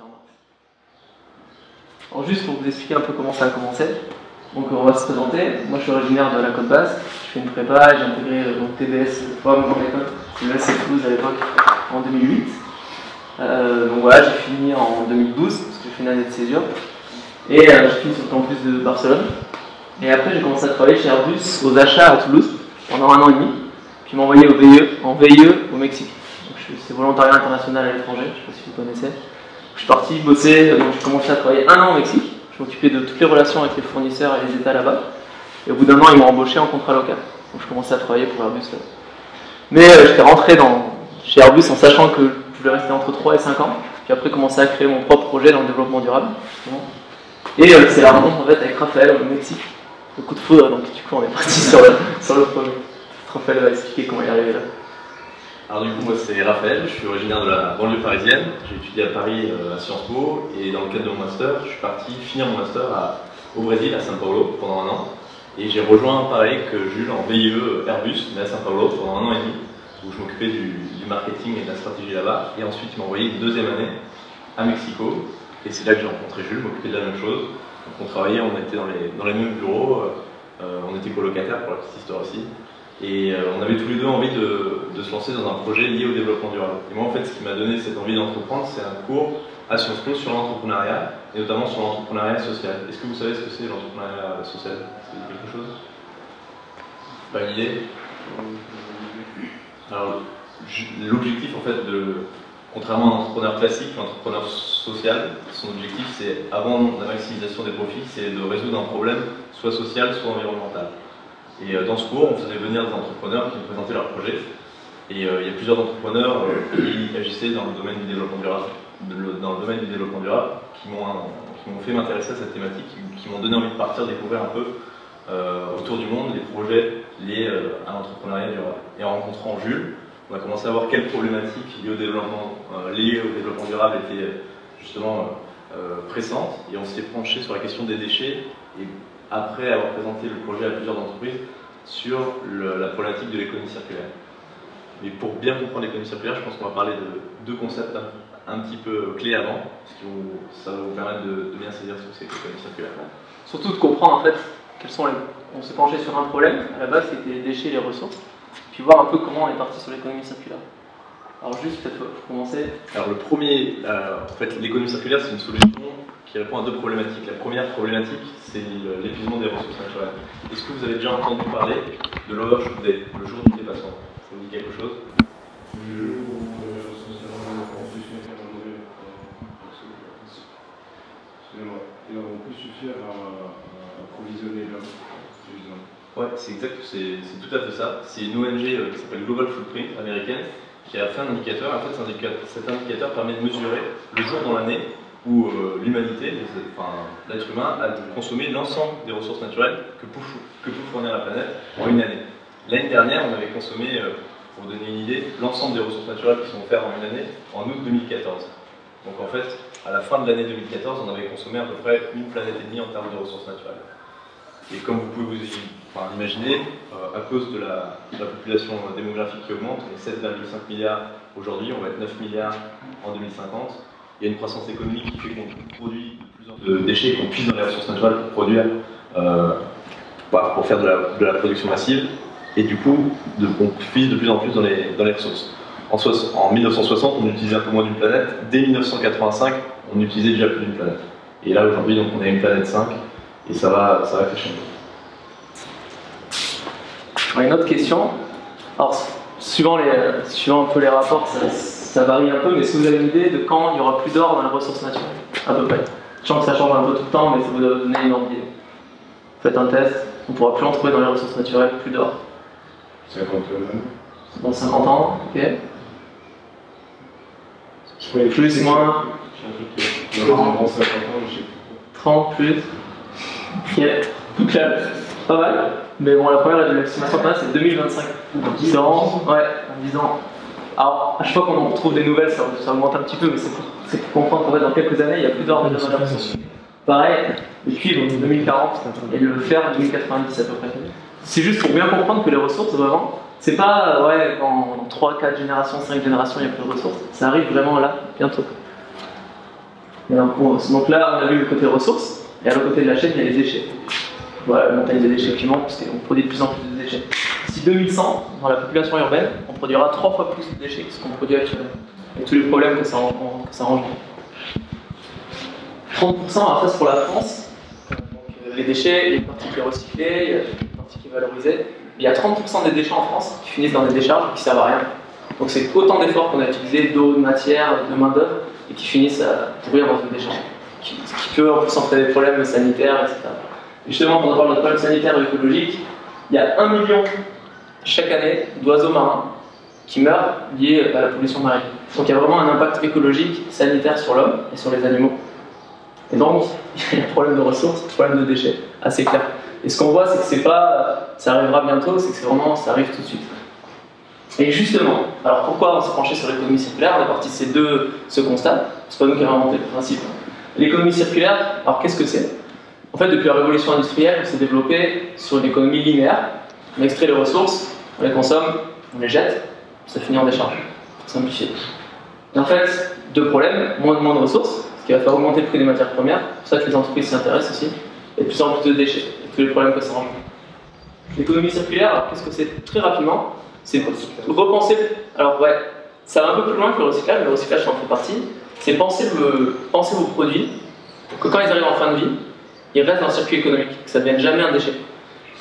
partir en mars. Alors juste pour vous expliquer un peu comment ça a commencé, donc on va se présenter. Moi je suis originaire de la Côte Basque, je fais une prépa, j'ai intégré donc TBS, pas mon école, c'est l'ESC Toulouse à l'époque, en 2008. Donc voilà, j'ai fini en 2012, parce que j'ai fait une année de césure. Et j'ai fini sur le campus de Barcelone. Et après j'ai commencé à travailler chez Airbus aux achats à Toulouse pendant 1 an et demi. Puis m'ont envoyé en VIE au Mexique. C'est volontariat international à l'étranger, je ne sais pas si vous connaissez. Je suis parti bosser, donc j'ai commencé à travailler 1 an au Mexique. Je m'occupais de toutes les relations avec les fournisseurs et les États là-bas. Et au bout d'1 an, ils m'ont embauché en contrat local. Donc je commençais à travailler pour Airbus là. Mais j'étais rentré chez Airbus en sachant que je voulais rester entre 3 et 5 ans. Puis après, commencer à créer mon propre projet dans le développement durable. Justement. Et c'est la rencontre en fait avec Raphaël au Mexique. Le coup de foudre, donc du coup on est parti sur le projet. Raphaël va expliquer comment il est arrivé là. Alors du coup, moi c'est Raphaël, je suis originaire de la banlieue parisienne. J'ai étudié à Paris à Sciences Po et dans le cadre de mon master, je suis parti finir mon master au Brésil, à São Paulo, pendant 1 an. Et j'ai rejoint, pareil que Jules, en VIE Airbus, mais à São Paulo, pendant 1 an et demi, où je m'occupais du marketing et de la stratégie là-bas. Et ensuite, ils m'ont envoyé une 2e année à Mexico. Et c'est là que j'ai rencontré Jules, m'occupé de la même chose. Donc on travaillait, on était dans les mêmes bureaux, on était colocataires pour la petite histoire aussi. Et on avait tous les deux envie de se lancer dans un projet lié au développement durable. Et moi, en fait, ce qui m'a donné cette envie d'entreprendre, c'est un cours à Sciences Po sur l'entrepreneuriat, et notamment sur l'entrepreneuriat social. Est-ce que vous savez ce que c'est l'entrepreneuriat social? Ça vous dit quelque chose? Pas une idée? Alors, l'objectif, en fait, contrairement à un entrepreneur classique, l'entrepreneur social, son objectif, c'est, avant la maximisation des profits, c'est de résoudre un problème, soit social, soit environnemental. Et dans ce cours, on faisait venir des entrepreneurs qui nous présentaient leurs projets. Et il y a plusieurs entrepreneurs qui agissaient dans le domaine du développement durable, qui m'ont fait m'intéresser à cette thématique, qui m'ont donné envie de partir découvrir un peu autour du monde les projets liés à l'entrepreneuriat durable. Et en rencontrant Jules, on a commencé à voir quelles problématiques liées au développement durable étaient justement pressantes. Et on s'est penché sur la question des déchets. Et après avoir présenté le projet à plusieurs entreprises, sur la problématique de l'économie circulaire. Mais pour bien comprendre l'économie circulaire, je pense qu'on va parler de 2 concepts un petit peu clés avant, parce que ça va vous permettre de bien saisir ce que c'est que l'économie circulaire. Surtout de comprendre en fait on s'est penché sur un problème, à la base c'était les déchets et les ressources, puis voir un peu comment on est parti sur l'économie circulaire. Alors juste peut-être pour commencer. Alors le premier, en fait l'économie circulaire c'est une solution qui répond à 2 problématiques. La première problématique, c'est l'épuisement des ressources naturelles. Est-ce que vous avez déjà entendu parler de l'overshoot day, le jour du dépassement? Ça vous dit quelque chose? Le jour où les ressources naturelles n'auront plus suffire à approvisionner l'homme. Ouais, c'est exact, c'est tout à fait ça. C'est une ONG qui s'appelle Global Footprint américaine qui a fait un indicateur. En fait, cet indicateur permet de mesurer le jour dans l'année où l'humanité, l'être humain, a consommé l'ensemble des ressources naturelles que peut fournir la planète en une année. L'année dernière, on avait consommé, pour vous donner une idée, l'ensemble des ressources naturelles qui sont offertes en une année en août 2014. Donc en fait, à la fin de l'année 2014, on avait consommé à peu près 1,5 planète en termes de ressources naturelles. Et comme vous pouvez vous imaginer, à cause de la population démographique qui augmente, on est 7,5 milliards aujourd'hui, on va être 9 milliards en 2050. Il y a une croissance économique qui fait qu'on produit de plus en plus de déchets, qu'on puise dans les ressources naturelles pour produire, pour faire de la production massive. Et du coup, on puise de plus en plus dans les ressources. En 1960, on utilisait un peu moins d'une planète. Dès 1985, on utilisait déjà plus d'une planète. Et là, aujourd'hui, donc, on a une planète 5, et ça va crescendo. Une autre question. Alors, suivant un peu les rapports, ça varie un peu, mais est-ce que vous avez une idée de quand il n'y aura plus d'or dans les ressources naturelles? À peu près. Je sens que ça change un peu tout le temps, mais ça vous doit donner une ordre d'idée. Faites un test, on ne pourra plus en trouver dans les ressources naturelles, plus d'or. 50 ans. Dans 50 ans, ok. Plus, moins. Dans 50 ans, je sais plus. 30, plus. Ok. Donc là, pas mal. Mais bon, la première estimation qu'on a, c'est 2025. Donc 10 ans. Ouais, en 10 ans. Alors, à chaque fois qu'on en retrouve des nouvelles, ça augmente un petit peu, mais c'est pour comprendre qu'en fait, dans quelques années, il n'y a plus d'or déjà dans la ressource. Pareil, le cuivre en 2040 et le fer en 2090 à peu près. C'est juste pour bien comprendre que les ressources, vraiment, c'est pas ouais, dans 3, 4 générations, 5 générations, il n'y a plus de ressources. Ça arrive vraiment là, bientôt. Donc là, on a vu le côté ressources, et à l'autre côté de la chaîne, il y a les déchets. Voilà, la montagne des déchets qui monte, parce qu'on produit de plus en plus de déchets. D'ici 2100, dans la population urbaine, on produira 3 fois plus de déchets que ce qu'on produit actuellement. Et tous les problèmes que ça engendre. 30%, après c'est pour la France. Les déchets, il y a une partie qui est recyclée, il y a une partie qui est valorisée. Il y a 30% des déchets en France qui finissent dans des décharges qui ne servent à rien. Donc c'est autant d'efforts qu'on a utilisés d'eau, de matière, de main-d'œuvre, et qui finissent à pourrir dans une décharge. Ce qui peut en plus entraîner des problèmes sanitaires, etc. Et justement, quand on parle de problèmes sanitaires et écologiques, il y a 1 million chaque année d'oiseaux marins qui meurent liés à la pollution marine. Donc il y a vraiment un impact écologique, sanitaire sur l'homme et sur les animaux. Et donc, il y a un problème de ressources, un problème de déchets, assez clair. Et ce qu'on voit, c'est que c'est pas, ça arrivera bientôt, c'est que c'est vraiment, ça arrive tout de suite. Et justement, alors pourquoi on s'est penché sur l'économie circulaire? On est parti de ce constat, c'est pas nous qui avons inventé le principe. L'économie circulaire, alors qu'est-ce que c'est? En fait, depuis la révolution industrielle, on s'est développé sur une économie linéaire. On extrait les ressources, on les consomme, on les jette, ça finit en décharge, pour simplifier. Et en fait, deux problèmes, moins de ressources, ce qui va faire augmenter le prix des matières premières, c'est pour ça que les entreprises s'y intéressent aussi, et de plus en plus de déchets, et tous les problèmes que ça engendre. L'économie circulaire, alors qu'est-ce que c'est? Très rapidement, c'est repenser, alors ouais, ça va un peu plus loin que le recyclage ça en fait partie, c'est penser vos produits, pour que quand ils arrivent en fin de vie, ils restent dans le circuit économique, que ça ne devienne jamais un déchet.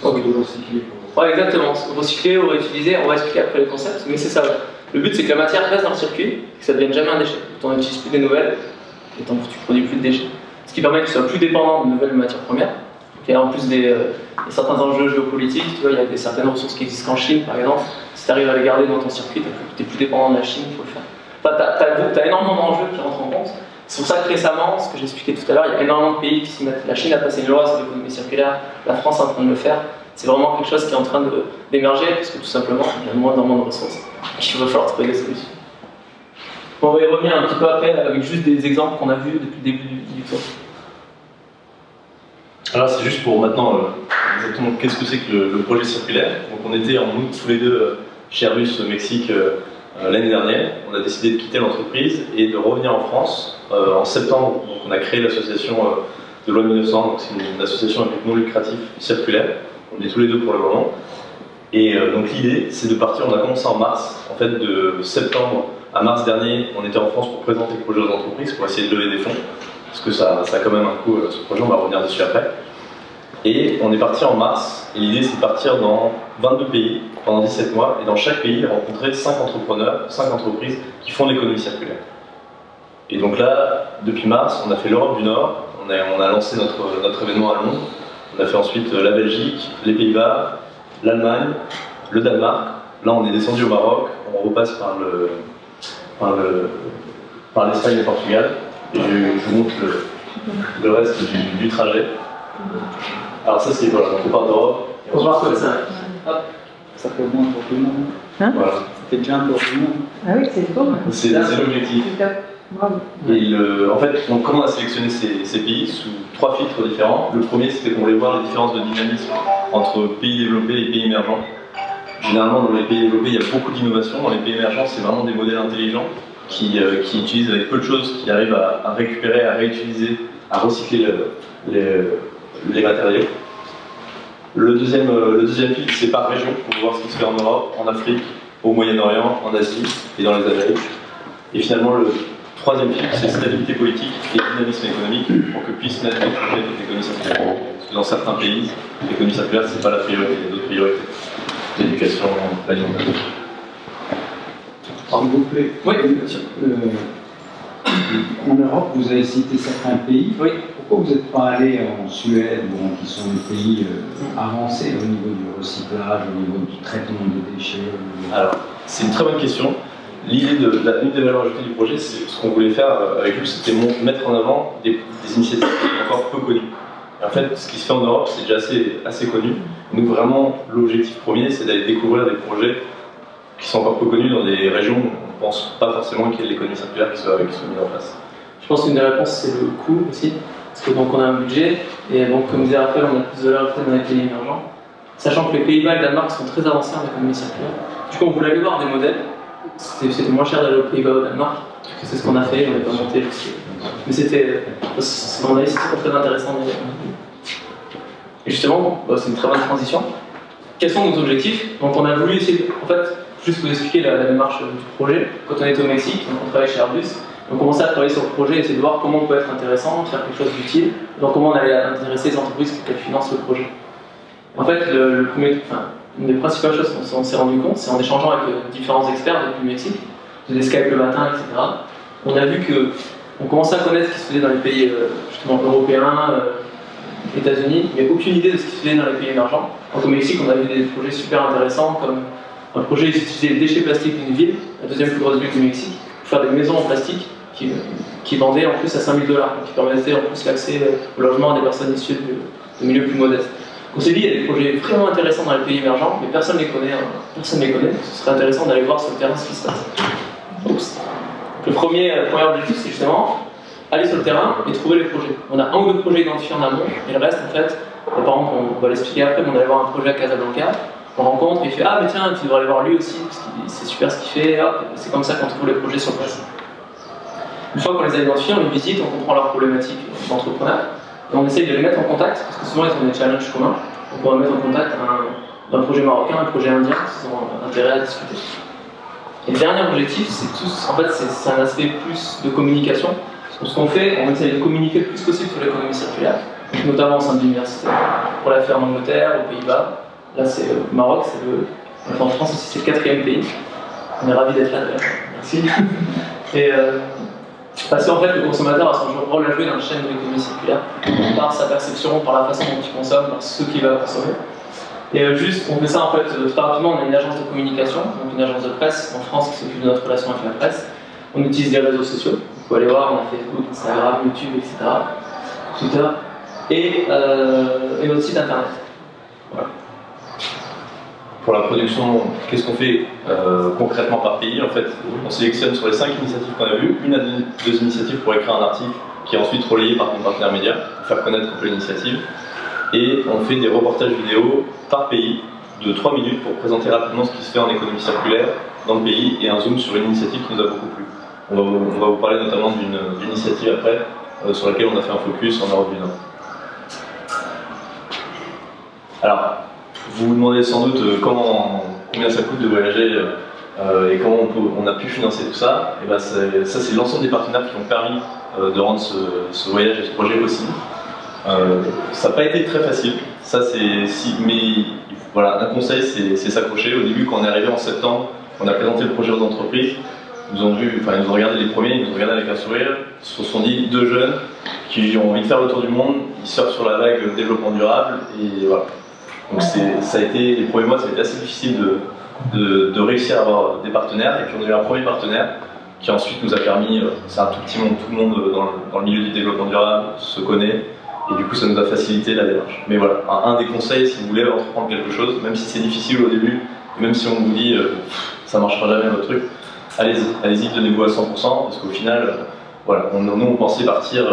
Donc, de recycler. Ouais, exactement, recycler ou réutiliser, on va expliquer après les concepts, mais c'est ça. Le but c'est que la matière reste dans le circuit, que ça ne devienne jamais un déchet. Tu n'utilises plus des nouvelles, et donc tu produis plus de déchets. Ce qui permet que tu sois plus dépendant de nouvelles matières premières. Et en plus des certains enjeux géopolitiques, tu vois, il y a certaines ressources qui existent qu'en Chine par exemple. Si tu arrives à les garder dans ton circuit, tu n'es plus dépendant de la Chine, il faut le faire. Enfin, tu as énormément d'enjeux qui rentrent en compte. C'est pour ça que récemment, ce que j'expliquais tout à l'heure, il y a énormément de pays qui s'y mettent. La Chine a passé une loi sur l'économie circulaire, la France est en train de le faire. C'est vraiment quelque chose qui est en train d'émerger, parce que tout simplement, il y a moins de ressources. Il va falloir trouver des solutions. Bon, on va y revenir un petit peu après, avec juste des exemples qu'on a vus depuis le début du tour. Alors c'est juste pour maintenant, exactement, qu'est-ce que c'est que le projet circulaire. Donc on était en août tous les deux chez Airbus au Mexique l'année dernière. On a décidé de quitter l'entreprise et de revenir en France en septembre. Donc on a créé l'association de loi 1900, donc c'est une association avec non lucratif circulaire. On est tous les deux pour le moment. Et donc l'idée, c'est de partir, on a commencé en mars. En fait, de septembre à mars dernier, on était en France pour présenter le projet aux entreprises, pour essayer de lever des fonds. Parce que ça a quand même un coût, ce projet, on va revenir dessus après. Et on est parti en mars, et l'idée c'est de partir dans 22 pays pendant 17 mois, et dans chaque pays, rencontrer 5 entrepreneurs, 5 entreprises qui font de l'économie circulaire. Et donc là, depuis mars, on a fait l'Europe du Nord, on a lancé notre événement à Londres, on a fait ensuite la Belgique, les Pays-Bas, l'Allemagne, le Danemark. Là on est descendu au Maroc, on repasse par l'Espagne et le Portugal. Et je vous montre le reste du trajet. Alors ça c'est voilà, on part d'Europe. On va voir comme ça. Hop. Ça fait moins pour tout le monde. Hein? Voilà. Ça fait bien pour tout le monde. Ah oui, c'est beau. C'est l'objectif. Bravo. Et en fait, comment on a sélectionné ces pays sous 3 filtres différents. Le premier c'était qu'on voulait voir les différences de dynamisme entre pays développés et pays émergents. Généralement dans les pays développés il y a beaucoup d'innovation, dans les pays émergents c'est vraiment des modèles intelligents qui utilisent avec peu de choses, qui arrivent à récupérer, à réutiliser, à recycler les matériaux. Le deuxième filtre, c'est par région, pour voir ce qui se fait en Europe, en Afrique, au Moyen-Orient, en Asie et dans les Amériques. Et finalement, le troisième filtre, c'est stabilité politique et dynamisme économique, pour que puissent naître des projets d'économie circulaire. Parce que dans certains pays, l'économie circulaire, c'est pas la priorité, il y a d'autres priorités. L'éducation, l'alimentation. S'il vous plaît. Oui, bien sûr. En Europe, vous avez cité certains pays. Oui. Pourquoi vous n'êtes pas allé en Suède, qui sont des pays avancés au niveau du recyclage, au niveau du traitement des déchets? Alors, c'est une très bonne question. L'idée de l'une des valeurs ajoutées du projet, c'est ce qu'on voulait faire avec lui, c'était mettre en avant des initiatives encore peu connues. Et en fait, ce qui se fait en Europe, c'est déjà assez connu. Nous, vraiment, l'objectif premier, c'est d'aller découvrir des projets qui sont encore peu connus dans des régions où on ne pense pas forcément qu'il y ait de l'économie circulaire qui soit mise en place. Je pense qu'une des réponses, c'est le coût aussi. Parce que donc on a un budget, et donc comme disait Raphaël, on a plus de valeur ajoutée dans les pays émergents. Sachant que les Pays-Bas et le Danemark sont très avancés en économie circulaire. Du coup, on voulait aller voir des modèles. C'était moins cher d'aller aux Pays-Bas ou au Danemark. C'est ce qu'on a fait, on n'est pas monté Mais c'était, à mon avis, c'était très intéressant. Et justement, c'est une très bonne transition. Quels sont nos objectifs? Donc on a voulu essayer, en fait, juste vous expliquer la démarche du projet. Quand on était au Mexique, donc on travaillait chez Airbus, on commençait à travailler sur le projet, essayer de voir comment on peut être intéressant, faire quelque chose d'utile, donc comment on allait intéresser les entreprises pour qu'elles financent le projet. En fait, une des principales choses qu'on s'est rendu compte, c'est en échangeant avec différents experts depuis le Mexique, des Skype le matin, etc. On a vu qu'on commençait à connaître ce qui se faisait dans les pays justement européens, États-Unis, mais aucune idée de ce qui se faisait dans les pays émergents. Donc au Mexique, on a vu des projets super intéressants, comme un projet qui utilisait les déchets plastiques d'une ville, la deuxième plus grosse ville du Mexique, pour faire des maisons en plastique qui vendaient en plus à 5 000 $, donc qui permettaient en plus l'accès au logement des personnes issues de milieux plus modestes. On s'est dit, il y a des projets vraiment intéressants dans les pays émergents, mais personne ne les connaît. Personne ne les connaît. Ce serait intéressant d'aller voir sur le terrain ce qui se passe. Oups. Le premier objectif, c'est justement aller sur le terrain et trouver les projets. On a un ou deux projets identifiés en amont, et le reste, en fait, par exemple, on va l'expliquer après, mais on allait voir un projet à Casablanca, on rencontre, et il fait ah mais tiens, tu devrais aller voir lui aussi, parce que c'est super ce qu'il fait, c'est comme ça qu'on trouve les projets sur place. Une fois qu'on les a identifiés, on les visite, on comprend leurs problématiques d'entrepreneurs, et on essaye de les mettre en contact, parce que souvent ils ont des challenges communs, on pourrait mettre en contact un projet marocain, un projet indien, qui ont intérêt à discuter. Et le dernier objectif, c'est un aspect plus de communication. Ce qu'on fait, on essaie de communiquer le plus possible sur l'économie circulaire, notamment au sein de l'université. On l'a fait en Angleterre, aux Pays-Bas, là c'est le Maroc, en France aussi c'est le 4e pays. On est ravis d'être là d'ailleurs, merci. Et parce qu'en fait le consommateur a son rôle à jouer dans la chaîne de l'économie circulaire, par sa perception, par la façon dont il consomme, par ce qu'il va consommer. Et juste, on fait ça en fait très rapidement, on a une agence de communication, donc une agence de presse en France qui s'occupe de notre relation avec la presse. On utilise des réseaux sociaux, vous pouvez aller voir, on a Facebook, Instagram, YouTube, etc. Twitter, et notre site internet. Voilà. Pour la production, qu'est-ce qu'on fait concrètement par pays? En fait, on sélectionne sur les 5 initiatives qu'on a vues, une à deux initiatives pour écrire un article qui est ensuite relayé par nos partenaires médias pour faire connaître un peu l'initiative. Et on fait des reportages vidéo par pays de 3 minutes pour présenter rapidement ce qui se fait en économie circulaire dans le pays et un zoom sur une initiative qui nous a beaucoup plu. On va vous parler notamment d'une initiative après sur laquelle on a fait un focus en Europe du Nord. Alors, vous vous demandez sans doute combien ça coûte de voyager et comment on a pu financer tout ça. Et ben ça c'est l'ensemble des partenaires qui ont permis de rendre ce voyage et ce projet possible. Ça n'a pas été très facile, mais voilà, un conseil c'est s'accrocher. Au début, quand on est arrivé en septembre, on a présenté le projet aux entreprises, ils nous ont regardé les premiers, ils nous ont regardé avec un sourire, ils se sont dit 2 jeunes qui ont envie de faire le tour du monde, ils surfent sur la vague développement durable, et voilà. Donc les premiers mois, ça a été assez difficile de réussir à avoir des partenaires, et puis on a eu un premier partenaire qui ensuite nous a permis, c'est un tout petit monde, tout le monde dans le milieu du développement durable se connaît, et du coup ça nous a facilité la démarche. Mais voilà, un des conseils, si vous voulez entreprendre quelque chose, même si c'est difficile au début, même si on vous dit ça marchera jamais votre truc, allez-y, donnez-vous à 100%, parce qu'au final, voilà, nous on pensait partir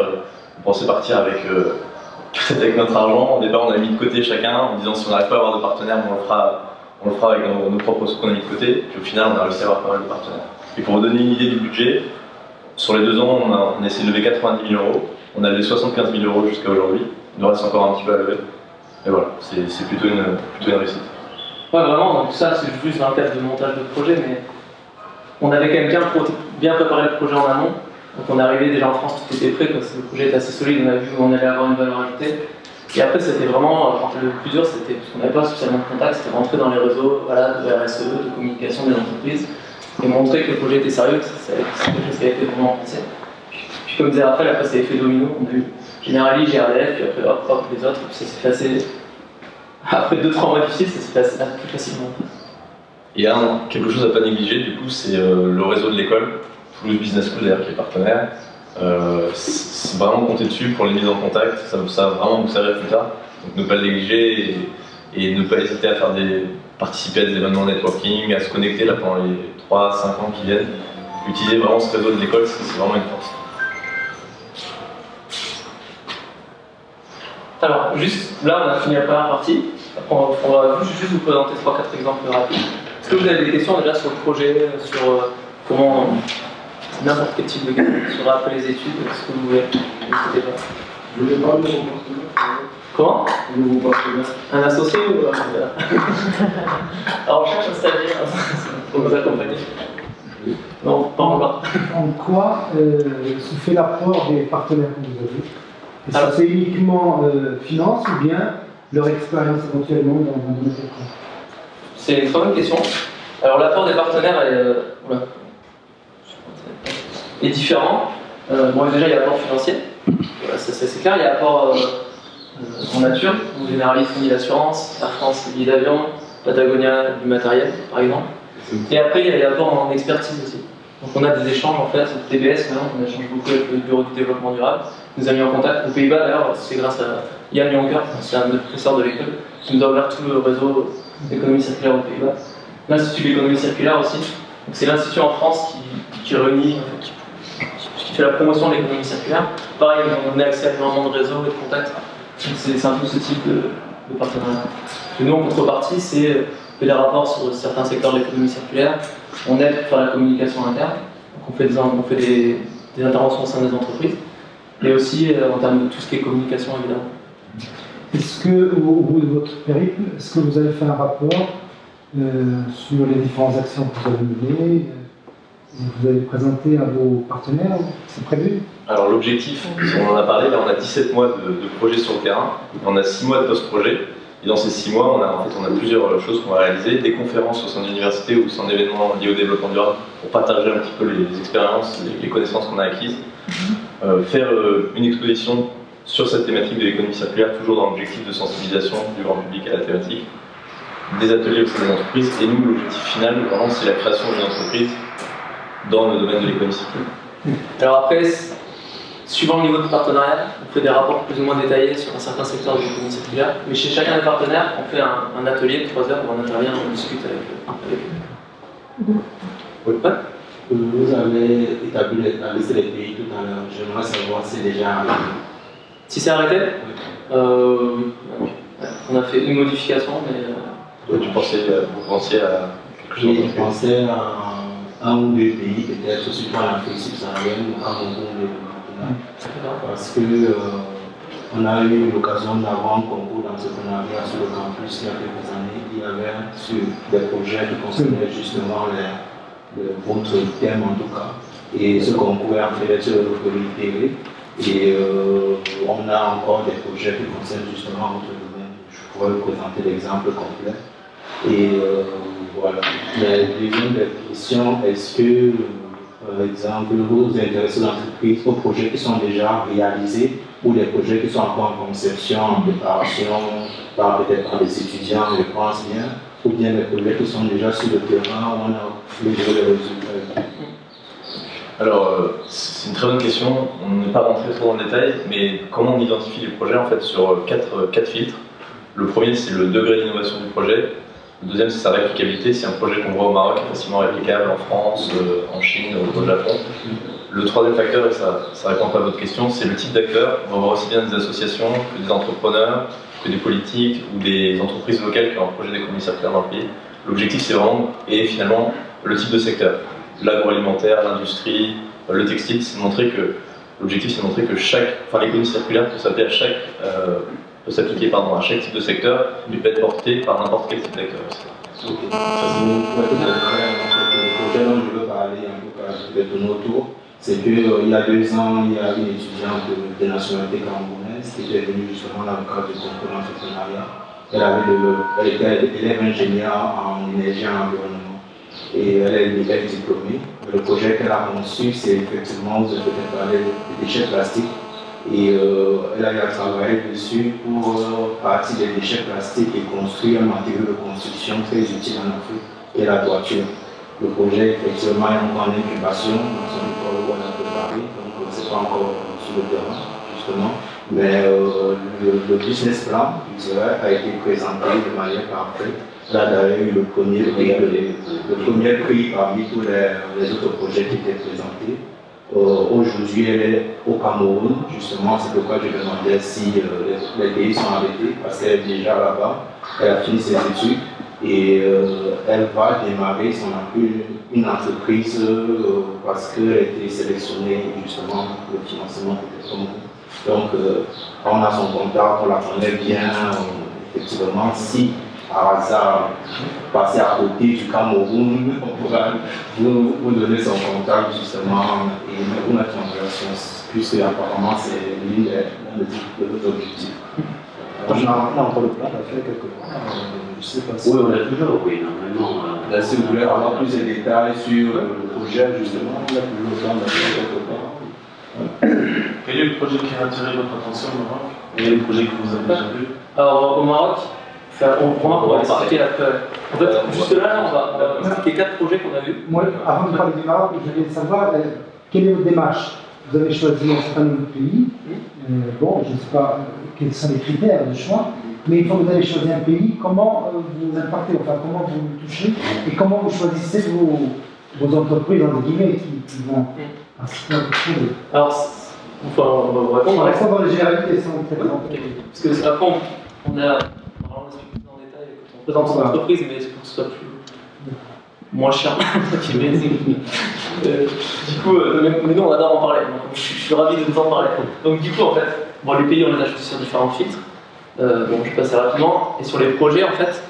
avec peut-être avec notre argent. Au départ on a mis de côté chacun en disant si on n'arrive pas à avoir de partenaires, on le fera avec nos propres sous qu'on a mis de côté, puis au final on a réussi à avoir pas mal de partenaires. Et pour vous donner une idée du budget, sur les 2 ans on a essayé de lever 90 000 €, on a levé 75 000 € jusqu'à aujourd'hui, il nous reste encore un petit peu à lever, et voilà, c'est plutôt une réussite. Ouais, vraiment, donc ça c'est juste dans le cadre de montage de projet, mais on avait quand même bien préparé le projet en amont. Donc on est arrivé déjà en France, tout était prêt, parce que le projet était assez solide, on a vu où on allait avoir une valeur ajoutée. Et après c'était vraiment, le plus dur c'était, parce qu'on n'avait pas spécialement de contact, c'était rentrer dans les réseaux de RSE, de communication des entreprises, et montrer que le projet était sérieux, que c'est quelque chose qui a été vraiment pensé. Puis comme disait Raphaël, après c'est l'effet domino, on a eu Generali, GRDF, puis après hop, les autres, puis ça s'est fait assez... Après 2-3 mois difficiles, ça s'est fait assez plus facilement. Il y a quelque chose à pas négliger, du coup, c'est le réseau de l'école, Toulouse Business School d'ailleurs qui est partenaire. C'est vraiment compter dessus pour les mises en contact, ça va vraiment vous servir plus tard. Donc ne pas le négliger et ne pas hésiter à participer à des événements networking, à se connecter là pendant les 3-5 ans qui viennent. Utiliser vraiment ce réseau de l'école, c'est vraiment une force. Alors, juste là, on a fini la première partie. Après, on va juste vous présenter 3-4 exemples rapides. Est-ce que vous avez des questions déjà sur le projet, sur comment n'importe quel type de questions sur après les études, ce que vous voulez. N'hésitez pas. Je voulais parler de mon partenaire. Comment? De mon partenaire. Un associé ou un Alors on cherche un stagiaire pour nous accompagner. Non, pas encore. En quoi se fait l'apport des partenaires que vous avez? Est-ce Alors, que c'est uniquement finance ou bien leur expérience éventuellement dans un domaine quelconque? C'est une très bonne question. Alors l'apport des partenaires est différent. Bon, déjà il y a l'apport financier, voilà, c'est clair. Il y a l'apport en nature, où Generali fournit l'assurance, Air France les billets d'avion, Patagonia du matériel par exemple. Et après il y a l'apport en expertise aussi. Donc on a des échanges en fait, TBS maintenant, on échange beaucoup avec le Bureau du développement durable, qui nous a mis en contact. Aux Pays-Bas d'ailleurs, c'est grâce à Yann Jonker, c'est un des professeurs de l'école, qui nous a ouvert tout le réseau d'économie circulaire aux Pays-Bas. L'Institut de l'économie circulaire aussi, c'est l'institut en France qui réunit, qui fait la promotion de l'économie circulaire. Pareil, on a accès à énormément de réseaux et de contacts. C'est un peu ce type de partenariat. Et nous, en contrepartie, c'est des rapports sur certains secteurs de l'économie circulaire. On aide pour faire la communication interne. Donc on fait des interventions au sein des entreprises. Et aussi en termes de tout ce qui est communication, évidemment. Est-ce que, au bout de votre périple, est-ce que vous avez fait un rapport sur les différentes actions que vous avez menées? Vous avez présenté à vos partenaires? C'est prévu? Alors l'objectif, on en a parlé, là on a 17 mois de projet sur le terrain, on a 6 mois de post-projet, et dans ces 6 mois, on a plusieurs choses qu'on va réaliser, des conférences au sein de l'université ou au sein d'événements liés au développement durable pour partager un petit peu les expériences, les connaissances qu'on a acquises, faire une exposition sur cette thématique de l'économie circulaire, toujours dans l'objectif de sensibilisation du grand public à la thématique, des ateliers au sein des entreprises, et nous l'objectif final, vraiment, c'est la création d'une entreprise dans le domaine de l'économie circulaire. Alors après, suivant le niveau de partenariat, on fait des rapports plus ou moins détaillés sur un certain secteur de l'économie circulaire, mais chez chacun des partenaires, on fait un atelier de 3 heures où on intervient, on discute avec eux. Oui. Ouais. Vous avez établi la liste des pays tout à l'heure. J'aimerais savoir si c'est déjà arrêté. Si c'est arrêté, Oui. oui. On a fait une modification, mais... Toi, vous pensiez à quelque chose? Je pensais à un ou deux pays, peut-être surtout en Afrique subsaharienne, à mon de parce que on a eu l'occasion d'avoir un concours d'entrepreneuriat sur le campus il y a quelques années. Il y avait sur des projets qui concernaient justement votre thème en tout cas. Et ce concours est en fait sur le TV. Et on a encore des projets qui concernent justement votre domaine. Je pourrais vous présenter l'exemple complet. Et voilà. La deuxième question, est-ce que, par exemple, vous vous intéressez aux entreprises, aux projets qui sont déjà réalisés ou des projets qui sont encore en conception, en préparation, peut-être par des étudiants, je pense bien, ou bien des projets qui sont déjà sur le terrain où on a déjà les résultats? Alors, c'est une très bonne question. On n'est pas rentré trop dans le détail, mais comment on identifie les projets en fait sur quatre filtres. Le premier, c'est le degré d'innovation du projet. Le deuxième, c'est sa réplicabilité. Si un projet qu'on voit au Maroc est facilement réplicable en France, en Chine, au Japon. Le troisième facteur, et ça répond pas à votre question, c'est le type d'acteur. On va voir aussi bien des associations que des entrepreneurs, que des politiques ou des entreprises locales qui ont un projet d'économie circulaire dans le pays. L'objectif, c'est vraiment, et finalement, le type de secteur. L'agroalimentaire, l'industrie, le textile, c'est de montrer que l'objectif, c'est de montrer que l'économie circulaire peut s'appliquer à chaque type de secteur, mais peut être porté par n'importe quel type d'acteur aussi. Ok, ça c'est une le projet dont je veux parler, en tout cas, je vais tourner autour. C'est qu'il y a 2 ans, il y a une étudiante de nationalité camerounaise qui était venue justement dans le cadre du concours d'entrepreneuriat. Elle était élève ingénieure en énergie et en environnement. Et elle est diplômée. Le projet qu'elle a conçu, c'est effectivement, vous avez peut-être parlé des déchets plastiques. Et elle a eu à travailler dessus pour partir des déchets plastiques et construire un matériau de construction très utile en Afrique, qui est la toiture. Le projet, effectivement, est encore en incubation dans son école où on a préparé, donc c'est pas encore sur le terrain, justement. Mais le business plan, je dirais, a été présenté de manière parfaite. Elle a d'ailleurs eu le premier prix parmi tous les autres projets qui étaient présentés. Aujourd'hui, elle est au Cameroun, justement, c'est pourquoi je me demandais si les pays sont arrêtés, parce qu'elle est déjà là-bas, elle a fini ses études, Et elle va démarrer une entreprise parce qu'elle a été sélectionnée justement pour le financement peut-être comme vous. Donc, on a son contact, on la connaît bien. Effectivement, si par hasard passer à côté du Cameroun, on pourra vous donner son contact justement et vous mettre en relation, puisque apparemment c'est l'une de nos objectifs. On a encore le plan à faire quelque part. Je sais pas si... Oui, on a toujours, oui, normalement. Là, si vous voulez avoir plus de détails sur le projet, justement, on a toujours le temps d'aller quelque part. Quel est le projet qui a attiré votre attention au Maroc? Quel est le projet que vous avez déjà vu? Alors au Maroc, on va expliquer après. En fait, juste là, on va expliquer 4 projets qu'on a vus. Moi, avant de parler du Maroc, je voulais savoir quelle est votre démarche. Vous avez choisi un certain nombre de pays. Bon, je ne sais pas quels sont les critères de choix, mais une fois que vous avez choisi un pays, comment vous impactez, enfin comment vous le touchez et comment vous choisissez vos entreprises, entre guillemets, qui vont participer à votre projet. Alors, enfin, on va vous répondre. On reste dans les généralités sans vous présenter. Parce que après, on a. Alors, on explique plus en détail quand on présente son entreprise, mais c'est pour que ce soit plus. Moins cher. Du coup, mais nous on adore en parler, donc je suis ravi de vous en parler. Donc du coup en fait, bon, les pays on les a choisis sur différents filtres, bon je vais passer rapidement, et sur les projets en fait,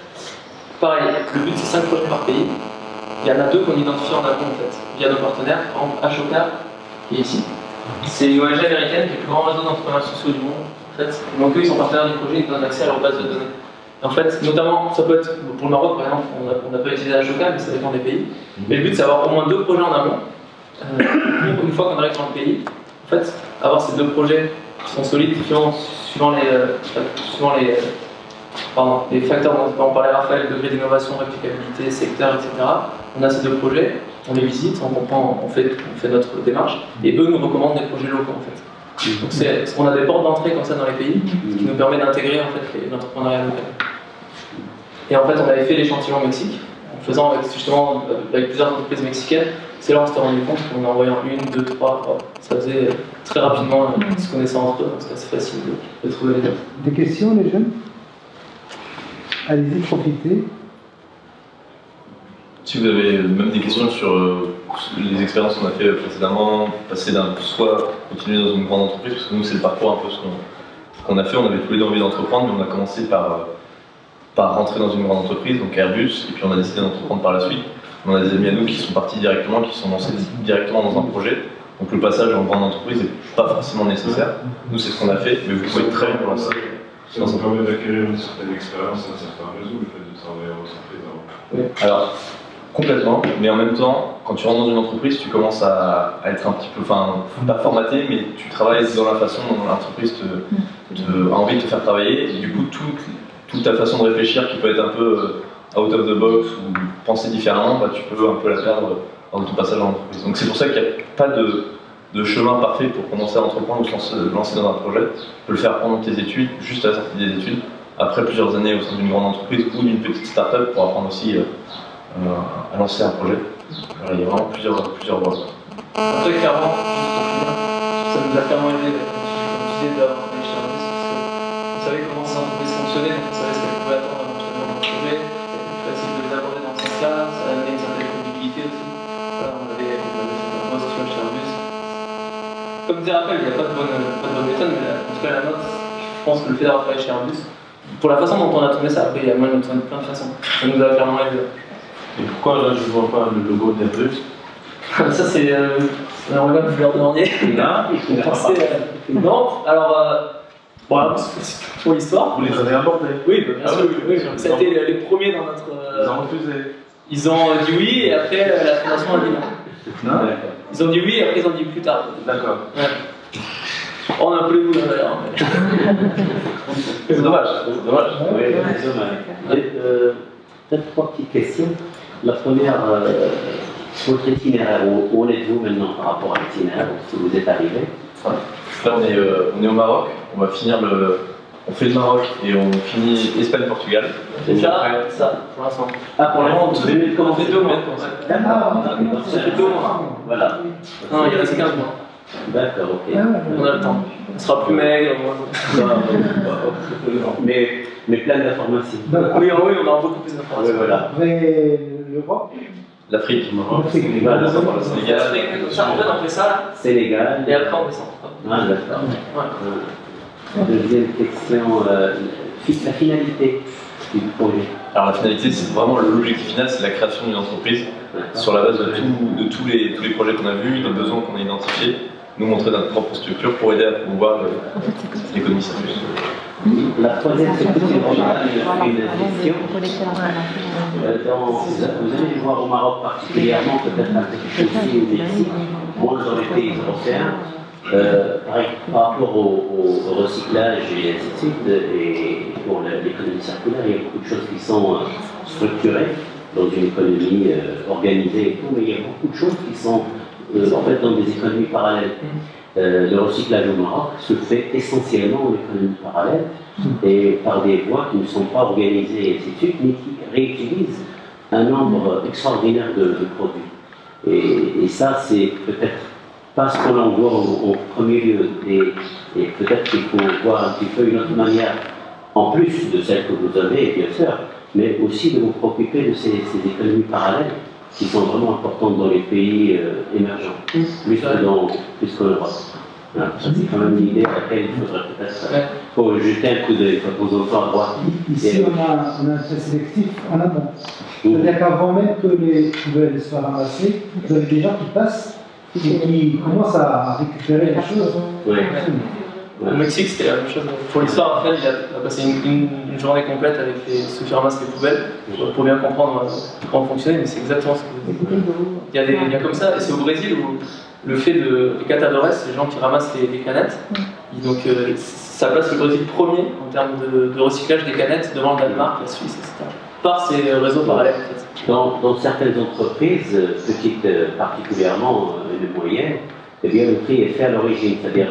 pareil, le but c'est 5 projets par pays, il y en a 2 qu'on identifie en amont en fait, via nos partenaires, par exemple Ashoka qui est ici, c'est une ONG américaine qui est le plus grand réseau d'entrepreneurs sociaux du monde en fait, donc eux ils sont partenaires du projet, ils donnent accès à leur base de données. En fait, notamment, ça peut être, pour le Maroc par exemple, on n'a pas utilisé Ashoka, mais ça dépend des pays. Mais le but c'est d'avoir au moins 2 projets en amont. Une fois qu'on arrive dans le pays, en fait, avoir ces 2 projets qui sont solides, suivant les facteurs dont on parlait Raphaël, degré d'innovation, réplicabilité, secteur, etc. On a ces 2 projets, on les visite, on comprend, on fait notre démarche, et eux nous recommandent des projets locaux en fait. Donc on a des portes d'entrée comme ça dans les pays, ce qui nous permet d'intégrer en fait l'entrepreneuriat local. Et en fait, on avait fait l'échantillon au Mexique, en faisant justement avec plusieurs entreprises mexicaines. C'est là qu'on s'est rendu compte qu'en envoyant 1, 2, 3, ça faisait très rapidement, ils se connaissaient entre eux, donc c'était assez facile de trouver les deux. Des questions, les jeunes? Allez-y, profitez. Si vous avez même des questions sur les expériences qu'on a fait précédemment, passer soit continuer dans une grande entreprise, parce que nous c'est le parcours un peu ce qu'on a fait, on avait tous les deux envie d'entreprendre, mais on a commencé par rentrer dans une grande entreprise, donc Airbus, et puis on a décidé d'entreprendre par la suite. On a des amis à nous qui sont partis directement, qui sont lancés directement dans un projet, donc le passage en grande entreprise n'est pas forcément nécessaire. Nous c'est ce qu'on a fait, mais vous pouvez très bien lancer. Ça vous permet d'acquérir une certaine expérience, un certain réseau, le fait de travailler en entreprise avant. Oui. Alors, complètement, mais en même temps, quand tu rentres dans une entreprise, tu commences à être un petit peu, enfin, pas formaté, mais tu travailles dans la façon dont l'entreprise a envie de te faire travailler, et du coup, toute ta façon de réfléchir qui peut être un peu out of the box ou penser différemment, bah, tu peux un peu la perdre dans ton passage dans l'entreprise. Donc c'est pour ça qu'il n'y a pas de chemin parfait pour commencer à entreprendre ou se lancer dans un projet. Tu peux le faire pendant tes études, juste à la sortie des études, après plusieurs années au sein d'une grande entreprise ou d'une petite start-up pour apprendre aussi à lancer un projet. Voilà, il y a vraiment plusieurs voies. Après, clairement, juste pour finir, ça nous a clairement aidé, comme tu disais, d'avoir un service, parce qu'on savait comment cette entreprise fonctionnait, donc on savait ce qu'elle pouvait attendre éventuellement dans le projet, c'était plus facile de les aborder dans ce sens-là, ça a amené une certaine crédibilité aussi. Voilà, on avait fait un post sur Airbus. Comme disait Raphaël, il n'y a pas de bonne méthode, mais en tout cas la note, je pense que le fait d'avoir travaillé chez Airbus, pour la façon dont on a tourné ça, après il y a moyen de tourner de plein de façons, ça nous a clairement aidé. Et pourquoi là je ne vois pas le logo d'Airbus? Ça c'est un regard que vous leur demandiez. Non, alors bon, Airbus, c'est pour l'histoire. Vous les avez abordés? Oui, bien sûr, oui. Ça a été les premiers dans notre. Ils ont refusé. Ils ont dit oui et après la fondation a dit non. Non? Ils ont dit oui et après ils ont dit plus tard. D'accord. Ouais. On a un peu les boules d'ailleurs. Mais... C'est dommage, c'est dommage. Oui, c'est dommage. Peut-être 3 petites questions. La première, votre itinéraire, où en êtes-vous maintenant par rapport à l'itinéraire, où vous êtes arrivé? Là on est au Maroc, on va finir on fait le Maroc et on finit Espagne-Portugal. C'est déjà ça pour l'instant. Ah, pour l'instant, on fait 2 mois. D'accord. Ça fait 2 mois. Voilà. Non, il reste 15 mois. D'accord, ok. On a le temps. On sera plus maigre, mais plein d'informations. Oui, on aura beaucoup plus d'informations. Oui, voilà. Après l'Europe, L'Afrique, Maroc, Sénégal, le En fait, on fait ça là, Sénégal. et après on descend. Ah, d'accord. Ouais. Deuxième question, la finalité du projet. Alors la finalité, c'est vraiment l'objectif final, c'est la création d'une entreprise sur la base de tous les projets qu'on a vus, des besoins qu'on a identifiés, nous montrer notre propre structure pour aider à promouvoir l'économie circulaire. La troisième question, c'est une question. Vous allez le voir au Maroc particulièrement, peut-être un petit peu aussi au Mexique, moins dans les pays européens. Par rapport au recyclage et ainsi de suite, et pour l'économie circulaire, il y a beaucoup de choses qui sont structurées dans une économie organisée et tout, mais il y a beaucoup de choses qui sont en fait dans des économies parallèles. Le recyclage au Maroc se fait essentiellement en économie parallèle et par des voies qui ne sont pas organisées et ainsi de suite, mais qui réutilisent un nombre extraordinaire de produits. Et ça, c'est peut-être pas ce qu'on en voit au premier lieu. Et peut-être qu'il faut voir un petit peu une autre manière, en plus de celle que vous avez, bien sûr, mais aussi de vous préoccuper de ces économies parallèles qui sont vraiment importantes dans les pays émergents, plus qu'en Europe. Voilà, c'est quand même une idée à laquelle il faudrait peut-être jeter un coup d'œil quand on entend à droite. ici on a un trait sélectif en amont. C'est-à-dire qu'avant même que les poubelles soient ramassées, vous avez des gens qui passent et qui commencent à récupérer les choses. Oui. Au Mexique, c'était la même chose. Pour l'histoire, en fait, il a passé une journée complète avec ceux qui ramassent les poubelles pour bien comprendre comment fonctionner, mais c'est exactement ce que vous dites. Il y a comme ça, et c'est au Brésil où le fait de catadores, les gens qui ramassent les canettes, donc ça place le Brésil premier en termes de recyclage des canettes devant le Danemark, la Suisse, etc. Par ces réseaux parallèles. En fait. Dans certaines entreprises, petites particulièrement, et moyennes, eh bien, le tri est fait à l'origine, c'est-à-dire,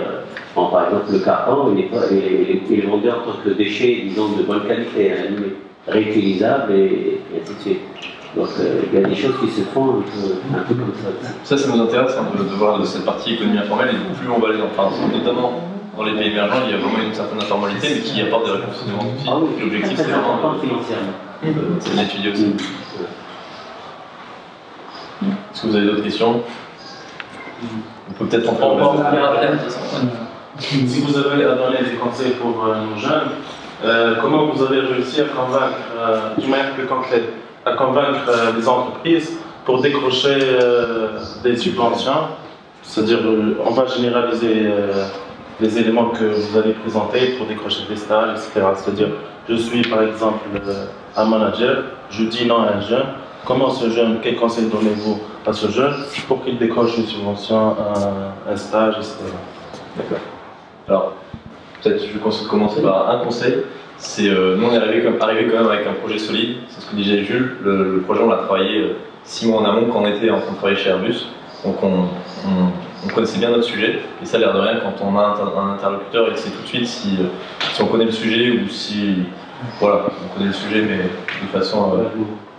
par exemple, le carton, il est vendu en tant que déchet, disons, de bonne qualité, réutilisable et ainsi de suite. Donc, il y a des choses qui se font un peu comme ça. Ça nous intéresse un peu de voir de cette partie économie informelle et plus on va aller notamment dans les pays émergents, il y a vraiment une certaine informalité, mais qui apporte des réponses aux défis. Ah oui, l'objectif, c'est vraiment c'est d'étudier aussi. Est-ce que vous avez d'autres questions? On peut peut-être en faire Si vous avez à donner des conseils pour nos jeunes, comment vous avez réussi à convaincre, d'une manière plus concrète, à convaincre les entreprises pour décrocher des subventions? C'est-à-dire, on va généraliser les éléments que vous allez présenter pour décrocher des stages, etc. C'est-à-dire, je suis par exemple un manager, je dis non à un jeune. Comment ce jeune, quel conseil donnez-vous à ce jeune pour qu'il décroche une subvention, un stage, etc. D'accord. Alors, peut-être je vais commencer par un conseil. C'est nous on est arrivé quand même avec un projet solide. C'est ce que disait Jules. Le projet on l'a travaillé 6 mois en amont quand on était en train de travailler chez Airbus. Donc on connaissait bien notre sujet. Et ça, l'air de rien, quand on a un interlocuteur, il sait tout de suite si on connaît le sujet ou si voilà, on connaît le sujet mais de façon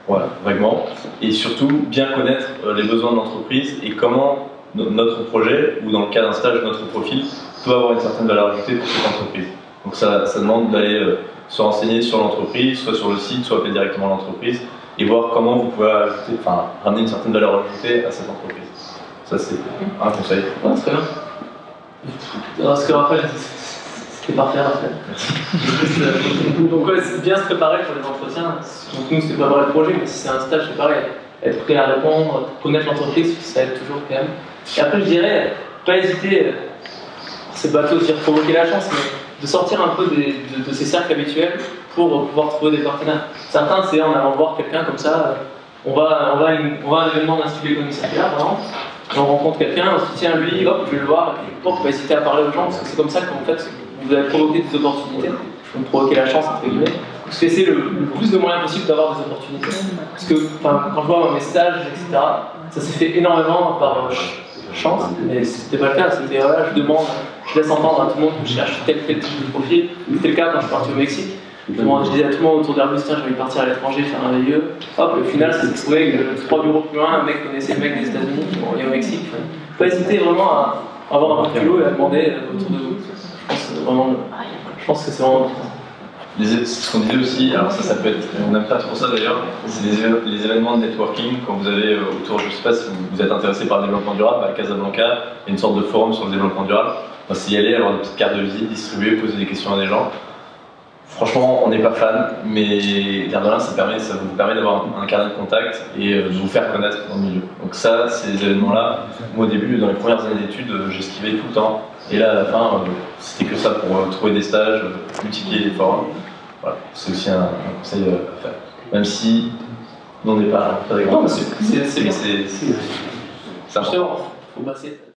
voilà, vaguement, et surtout bien connaître les besoins de l'entreprise et comment notre projet, ou dans le cas d'un stage, notre profil, peut avoir une certaine valeur ajoutée pour cette entreprise. Donc ça demande d'aller se renseigner sur l'entreprise, soit sur le site, soit appeler directement l'entreprise, et voir comment vous pouvez ramener une certaine valeur ajoutée à cette entreprise. Ça c'est un conseil. Ouais, très bien. Alors, ce que Raphaël dit, c'était parfait, Raphaël. Donc ouais, c'est bien se préparer pour les entretiens. Donc nous, c'est pas préparer le projet, mais si c'est un stage, c'est pareil. Être prêt à répondre, connaître l'entreprise, ça aide toujours quand même. Et après, je dirais, pas hésiter, c'est bateau de dire provoquer la chance, mais de sortir un peu de ces cercles habituels pour pouvoir trouver des partenaires. Certains, c'est en allant voir quelqu'un comme ça, on va à un événement d'Institut d'économie circulaire, par exemple, on rencontre quelqu'un, on se dit tiens, lui, hop, je vais le voir, et puis pas hésiter à parler aux gens, parce que c'est comme ça qu'en fait, vous allez provoquer des opportunités, donc provoquer la chance, entre guillemets. Parce que essayer le plus de moyens possible d'avoir des opportunités. Parce que quand je vois mes stages, etc., ça s'est fait énormément par chance, mais c'était pas le cas. C'était voilà, je laisse entendre à tout le monde que je cherche tel type de profil. C'était le cas quand je suis parti au Mexique. Je disais à tout le monde autour d'Airbus, tiens, j'ai envie de partir à l'étranger, faire un VIE. Hop, au final, ça s'est trouvé que 3 bureaux plus loin, un mec connaissait le mec des États-Unis, bon, il est au Mexique. Faut pas hésiter vraiment avoir un peu de culot et à demander autour de vous. Je pense que c'est vraiment important. Ce qu'on disait aussi, alors ça peut être, on n'aime pas trop ça d'ailleurs, c'est les événements de networking quand vous avez autour, je ne sais pas si vous êtes intéressé par le développement durable, à Casablanca, il y a une sorte de forum sur le développement durable. C'est y aller, avoir des petites cartes de visite, distribuer, poser des questions à des gens. Franchement, on n'est pas fan, mais l'air de rien, ça vous permet d'avoir un carnet de contact et de vous faire connaître dans le milieu. Donc ça, ces événements-là, moi au début, dans les premières années d'études, j'esquivais tout le temps. Et là, à la fin, c'était que ça pour trouver des stages, multiplier les forums. Voilà, c'est aussi un conseil à faire. Même si on n'est pas des grands. Non, mais c'est bien. C'est important. Faut passer.